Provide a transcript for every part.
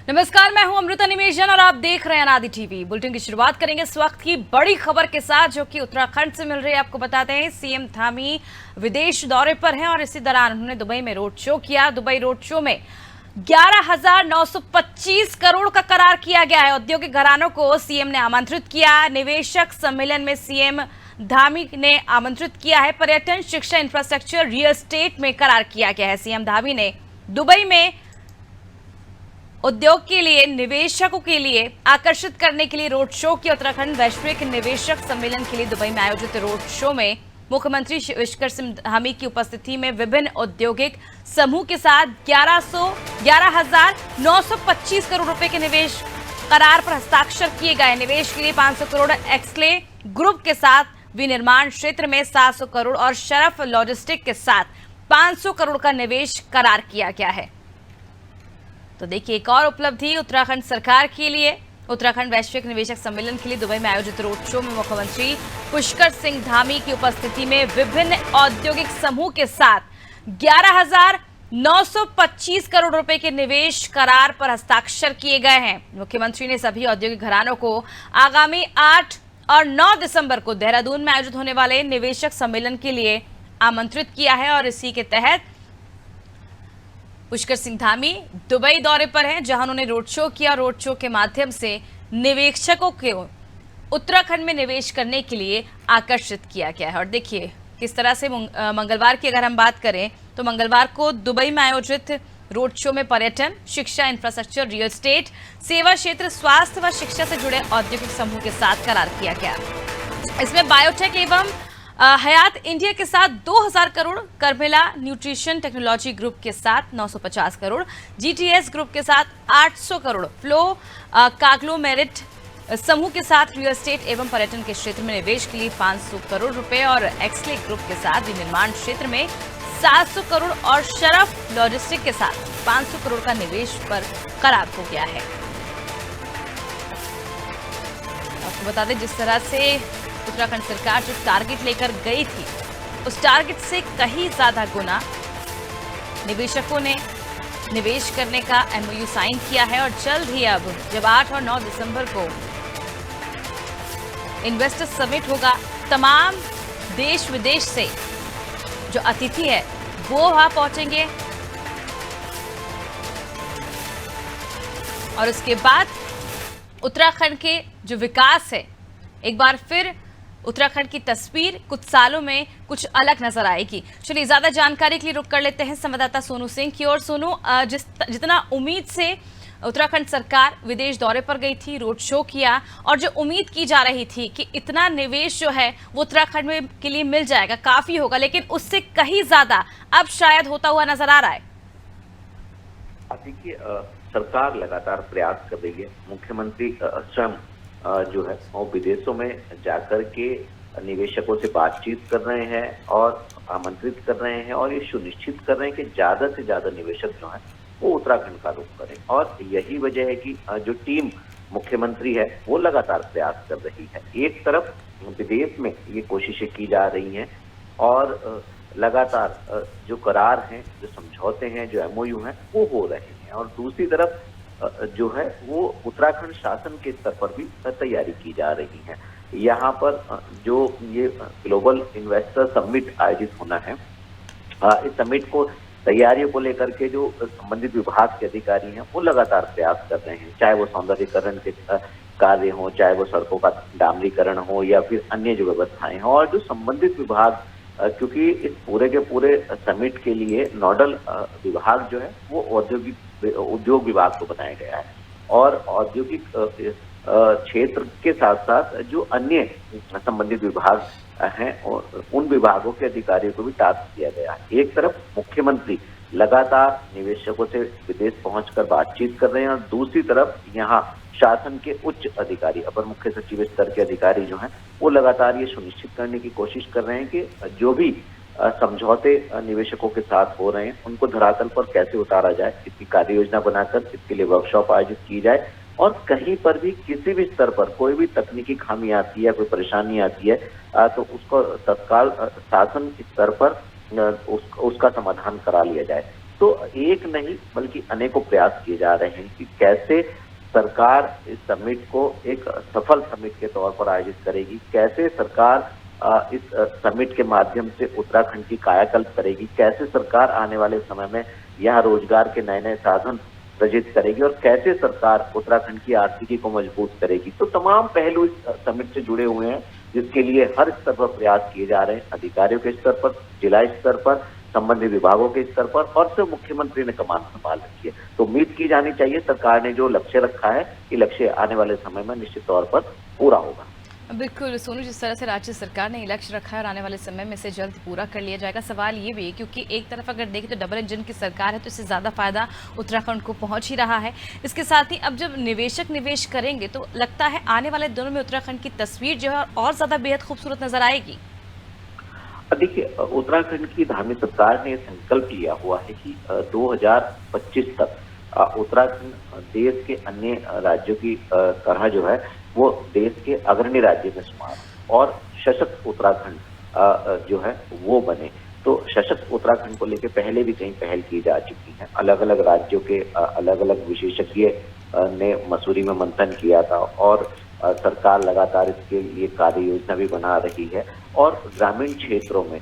नमस्कार, मैं हूं अमृता निमेशन और आप देख रहे हैं अनादि टीवी। बुलेटिन की शुरुआत करेंगे इस वक्त की बड़ी खबर के साथ, जो कि उत्तराखंड से मिल रही है। आपको बताते हैं, सीएम धामी विदेश दौरे पर हैं और इसी दौरान उन्होंने दुबई में रोड शो किया। दुबई रोड शो में 11,925 करोड़ का करार किया गया है। औद्योगिक घरानों को सीएम ने आमंत्रित किया। निवेशक सम्मेलन में सीएम धामी ने आमंत्रित किया है। पर्यटन, शिक्षा, इंफ्रास्ट्रक्चर, रियल एस्टेट में करार किया गया है। सीएम धामी ने दुबई में उद्योग के लिए, निवेशकों के लिए आकर्षित करने के लिए रोड शो किया। उत्तराखंड वैश्विक निवेशक सम्मेलन के लिए दुबई में आयोजित रोड शो में मुख्यमंत्री पुष्कर सिंह धामी की उपस्थिति में विभिन्न औद्योगिक समूह के साथ 11,925 करोड़ रुपए के निवेश करार पर हस्ताक्षर किए गए। निवेश के लिए 500 करोड़ एक्सले ग्रुप के साथ, विनिर्माण क्षेत्र में 700 करोड़ और शरफ लॉजिस्टिक के साथ 500 करोड़ का निवेश करार किया गया है। तो देखिए, एक और उपलब्धि उत्तराखंड सरकार के लिए। उत्तराखंड वैश्विक निवेशक सम्मेलन के लिए दुबई में आयोजित रोड शो में मुख्यमंत्री पुष्कर सिंह धामी की उपस्थिति में विभिन्न औद्योगिक समूह के साथ 11,925 करोड़ रुपए के निवेश करार पर हस्ताक्षर किए गए हैं। मुख्यमंत्री ने सभी औद्योगिक घरानों को आगामी 8 और 9 दिसंबर को देहरादून में आयोजित होने वाले निवेशक सम्मेलन के लिए आमंत्रित किया है और इसी के तहत पुष्कर सिंह धामी दुबई दौरे पर हैं, जहां उन्होंने रोड शो किया। रोड शो के माध्यम से निवेशकों को उत्तराखंड में निवेश करने के लिए आकर्षित किया गया है। और देखिए किस तरह से मंगलवार की अगर हम बात करें तो मंगलवार को दुबई में आयोजित रोड शो में पर्यटन, शिक्षा, इंफ्रास्ट्रक्चर, रियल एस्टेट, सेवा क्षेत्र, स्वास्थ्य व शिक्षा से जुड़े औद्योगिक समूह के साथ करार किया गया। इसमें बायोटेक एवं हयात इंडिया के साथ 2,000 करोड़, कर्बेला न्यूट्रिशन टेक्नोलॉजी ग्रुप के साथ 950 करोड़, जीटीएस ग्रुप के साथ 800 करोड़, फ्लो काग्लोमेरिट समूह के साथ रियल एस्टेट एवं पर्यटन के क्षेत्र में निवेश के लिए 500 करोड़ रुपए और एक्सले ग्रुप के साथ विनिर्माण क्षेत्र में 700 करोड़ और शरफ लॉजिस्टिक के साथ 500 करोड़ का निवेश पर करार हो गया है। आपको बता दें, जिस तरह से उत्तराखंड सरकार जो टारगेट लेकर गई थी, उस टारगेट से कहीं ज्यादा गुना निवेशकों ने निवेश करने का एमओयू साइन किया है। और जल्द ही अब जब 8 और 9 दिसंबर को इन्वेस्टर समिट होगा, तमाम देश विदेश से जो अतिथि है वो वहां पहुंचेंगे और उसके बाद उत्तराखंड के जो विकास है, एक बार फिर उत्तराखंड की तस्वीर कुछ सालों में कुछ अलग नजर आएगी। चलिए, ज्यादा जानकारी के लिए रुक कर लेते हैं संवाददाता सोनू सिंह की ओर। सोनू, जितना उम्मीद से उत्तराखंड सरकार विदेश दौरे पर गई थी, रोड शो किया, और जो उम्मीद की जा रही थी कि इतना निवेश जो है वो उत्तराखंड में के लिए मिल जाएगा, काफी होगा, लेकिन उससे कहीं ज्यादा अब शायद होता हुआ नजर आ रहा है। देखिए, सरकार लगातार प्रयास कर रही है। मुख्यमंत्री स्वयं जो है वो विदेशों में जाकर के निवेशकों से बातचीत कर रहे हैं और आमंत्रित कर रहे हैं और ये सुनिश्चित कर रहे हैं कि ज्यादा से ज्यादा निवेशक जो है वो उत्तराखंड का रुख करें। और यही वजह है कि जो टीम मुख्यमंत्री है वो लगातार प्रयास कर रही है। एक तरफ विदेश में ये कोशिशें की जा रही हैं और लगातार जो करार हैं, जो समझौते हैं, जो एमओयू हैं वो हो रहे हैं, और दूसरी तरफ जो है वो उत्तराखंड शासन के स्तर पर भी तैयारी की जा रही है। यहाँ पर जो ये ग्लोबल इन्वेस्टर समिट आयोजित होना है, इस समिट को तैयारियों को लेकर के जो संबंधित विभाग के अधिकारी हैं वो लगातार प्रयास कर रहे हैं, चाहे वो सौंदर्यीकरण के कार्य हो, चाहे वो सड़कों का डामरीकरण हो या फिर अन्य जो व्यवस्थाएं हों। और जो संबंधित विभाग, क्योंकि इस पूरे के पूरे समिट के लिए नोडल विभाग जो है वो उद्योग विभाग को बनाया गया है, और औद्योगिक क्षेत्र के साथ साथ जो अन्य संबंधित विभाग हैं और उन विभागों के अधिकारियों को भी टास्क दिया गया है। एक तरफ मुख्यमंत्री लगातार निवेशकों से विदेश पहुंचकर बातचीत कर रहे हैं और दूसरी तरफ यहाँ शासन के उच्च अधिकारी, अपर मुख्य सचिव स्तर के अधिकारी जो हैं वो लगातार ये सुनिश्चित करने की कोशिश कर रहे हैं कि जो भी समझौते निवेशकों के साथ हो रहे हैं उनको धरातल पर कैसे उतारा जाए, इसकी कार्य योजना बनाकर इसके लिए वर्कशॉप आयोजित की जाए, और कहीं पर भी किसी भी स्तर पर कोई भी तकनीकी खामी आती है, कोई परेशानी आती है तो उसको तत्काल शासन स्तर पर उसका समाधान करा लिया जाए। तो एक नहीं बल्कि अनेकों प्रयास किए जा रहे हैं कि कैसे सरकार इस समिट को एक सफल समिट के तौर पर आयोजित करेगी, कैसे सरकार इस समिट के माध्यम से उत्तराखंड की कायाकल्प करेगी, कैसे सरकार आने वाले समय में यहाँ रोजगार के नए नए साधन सृजित करेगी और कैसे सरकार उत्तराखंड की आर्थिकी को मजबूत करेगी। तो तमाम पहलू इस समिट से जुड़े हुए हैं, जिसके लिए हर स्तर पर प्रयास किए जा रहे हैं, अधिकारियों के स्तर पर, जिला स्तर पर, संबंधित विभागों के स्तर पर, और सिर्फ मुख्यमंत्री ने कमान संभाल रखी है। तो उम्मीद की जानी चाहिए सरकार ने जो लक्ष्य रखा है, ये लक्ष्य आने वाले समय में निश्चित तौर पर पूरा होगा। बिल्कुल सोनू, जिस तरह से राज्य सरकार ने लक्ष्य रखा है और आने वाले समय में इसे जल्द पूरा कर लिया जाएगा। सवाल ये भी है क्योंकि एक तरफ अगर देखें तो डबल इंजन की सरकार है, तो इससे ज़्यादा फायदा उत्तराखंड को पहुंच ही रहा है। इसके साथ ही अब जब निवेशक निवेश करेंगे तो लगता है आने वाले दिनों में उत्तराखंड की तस्वीर जो है और ज़्यादा बेहद खूबसूरत नजर आएगी। देखिए, उत्तराखंड की धामी सरकार ने संकल्प लिया हुआ है कि 2025 तक उत्तराखंड देश के अन्य राज्यों की तरह जो है वो देश के अग्रणी राज्य में शुमार और सशक्त उत्तराखंड जो है वो बने। तो सशक्त उत्तराखंड को लेकर पहले भी कई पहल की जा चुकी है। अलग अलग राज्यों के अलग अलग विशेषज्ञ ने मसूरी में मंथन किया था और सरकार लगातार इसके लिए कार्य योजना भी बना रही है। और ग्रामीण क्षेत्रों में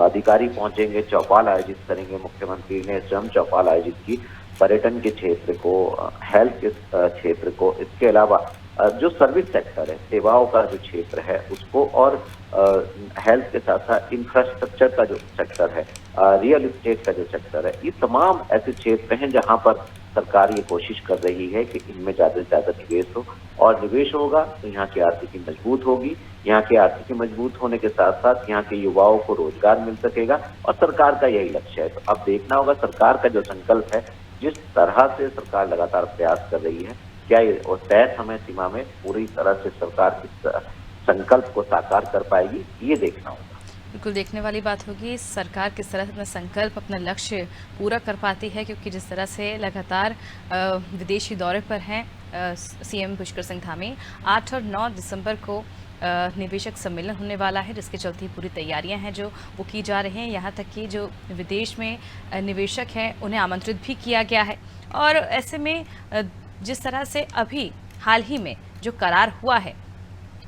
अधिकारी पहुंचेंगे, चौपाल आयोजित करेंगे। मुख्यमंत्री ने स्वयं चौपाल आयोजित की, पर्यटन के क्षेत्र को, हेल्थ के क्षेत्र को, इसके अलावा जो सर्विस सेक्टर है, सेवाओं का जो क्षेत्र है उसको, और हेल्थ के साथ साथ इंफ्रास्ट्रक्चर का जो सेक्टर है, रियल एस्टेट का जो सेक्टर है, ये तमाम ऐसे क्षेत्र हैं जहां पर सरकार ये कोशिश कर रही है कि इनमें ज्यादा से ज्यादा निवेश हो, और निवेश होगा तो यहाँ की आर्थिकी मजबूत होगी। यहाँ की आर्थिकी मजबूत होने के साथ साथ यहाँ के युवाओं को रोजगार मिल सकेगा, और सरकार का यही लक्ष्य है। तो अब देखना होगा सरकार का जो संकल्प है, जिस तरह से सरकार लगातार प्रयास कर रही है, क्या ये और तय समय सीमा में पूरी तरह से सरकार इस संकल्प को साकार कर पाएगी, ये देखना होगा। बिल्कुल देखने वाली बात होगी सरकार किस तरह अपना संकल्प, अपना लक्ष्य पूरा कर पाती है, क्योंकि जिस तरह से लगातार विदेशी दौरे पर हैं सीएम पुष्कर सिंह धामी। 8 और 9 दिसंबर को निवेशक सम्मेलन होने वाला है, जिसके चलते पूरी तैयारियां हैं जो वो की जा रही हैं। यहाँ तक कि जो विदेश में निवेशक हैं उन्हें आमंत्रित भी किया गया है। और ऐसे में जिस तरह से अभी हाल ही में जो करार हुआ है,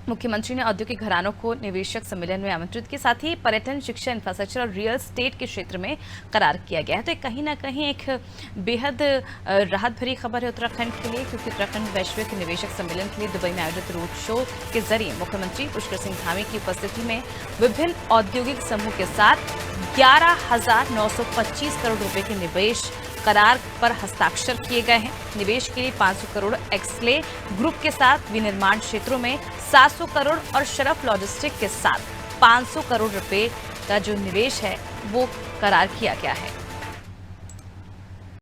मुख्यमंत्री ने औद्योगिक घरानों को निवेशक सम्मेलन में आमंत्रित के साथ ही पर्यटन, शिक्षा, इंफ्रास्ट्रक्चर और रियल एस्टेट के क्षेत्र में करार किया गया है। तो कहीं ना कहीं एक बेहद राहत भरी खबर है उत्तराखंड के लिए, क्योंकि उत्तराखंड वैश्विक निवेशक सम्मेलन के लिए दुबई में आयोजित रोड शो के जरिए मुख्यमंत्री पुष्कर सिंह धामी की उपस्थिति में विभिन्न औद्योगिक समूह के साथ 11,925 करोड़ रुपए के निवेश करार पर हस्ताक्षर किए गए हैं। निवेश के लिए 500 करोड़ एक्सले ग्रुप के साथ विनिर्माण क्षेत्रों में 700 करोड़ और शरफ लॉजिस्टिक के साथ 500 करोड़ रुपए का जो निवेश है वो करार किया गया है।